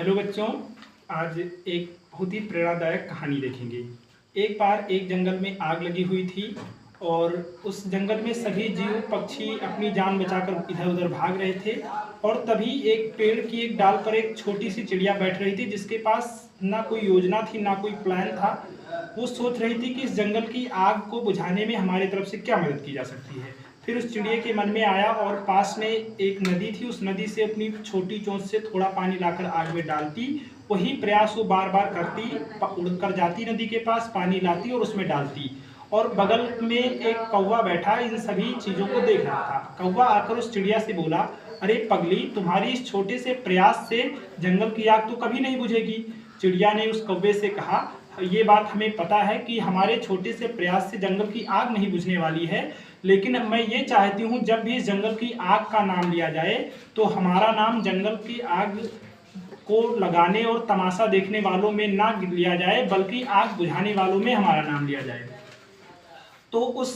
Hello बच्चों, आज एक बहुत ही प्रेरणादायक कहानी देखेंगे। एक बार एक जंगल में आग लगी हुई थी और उस जंगल में सभी जीव पक्षी अपनी जान बचाकर इधर उधर भाग रहे थे। और तभी एक पेड़ की एक डाल पर एक छोटी सी चिड़िया बैठ रही थी, जिसके पास ना कोई योजना थी ना कोई प्लान था। वो सोच रही थी कि इस जंगल की आग को बुझाने में हमारी तरफ से क्या मदद की जा सकती है। फिर उस चिड़िया के मन में आया और पास में एक नदी थी, उस नदी से अपनी छोटी चोंच से थोड़ा पानी लाकर आग में डालती। वही प्रयास वो बार बार करती, उड़कर जाती नदी के पास, पानी लाती और उसमें डालती। और बगल में एक कौवा बैठा इन सभी चीज़ों को देख रहा था। कौवा आकर उस चिड़िया से बोला, अरे पगली, तुम्हारी इस छोटे से प्रयास से जंगल की आग तो कभी नहीं बुझेगी। चिड़िया ने उस कौवे से कहा, ये बात हमें पता है कि हमारे छोटे से प्रयास से जंगल की आग नहीं बुझने वाली है, लेकिन मैं ये चाहती हूँ जब भी इस जंगल की आग का नाम लिया जाए तो हमारा नाम जंगल की आग को लगाने और तमाशा देखने वालों में ना लिया जाए, बल्कि आग बुझाने वालों में हमारा नाम लिया जाए। तो उस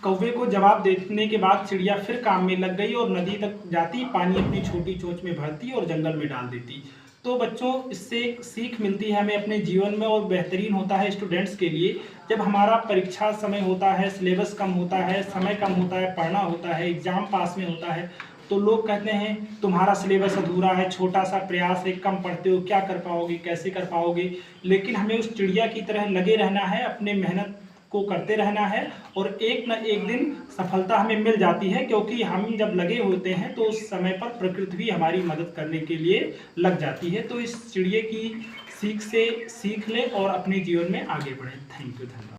कौवे को जवाब देने के बाद चिड़िया फिर काम में लग गई और नदी तक जाती, पानी अपनी छोटी चोंच में भरती और जंगल में डाल देती। तो बच्चों, इससे एक सीख मिलती है हमें अपने जीवन में, और बेहतरीन होता है स्टूडेंट्स के लिए। जब हमारा परीक्षा समय होता है, सिलेबस कम होता है, समय कम होता है, पढ़ना होता है, एग्जाम पास में होता है, तो लोग कहते हैं तुम्हारा सिलेबस अधूरा है, छोटा सा प्रयास है, कम पढ़ते हो, क्या कर पाओगे, कैसे कर पाओगे। लेकिन हमें उस चिड़िया की तरह लगे रहना है, अपने मेहनत को करते रहना है, और एक न एक दिन सफलता हमें मिल जाती है, क्योंकि हम जब लगे होते हैं तो उस समय पर प्रकृति भी हमारी मदद करने के लिए लग जाती है। तो इस चिड़िया की सीख से सीख ले और अपने जीवन में आगे बढ़े। थैंक यू, धन्यवाद।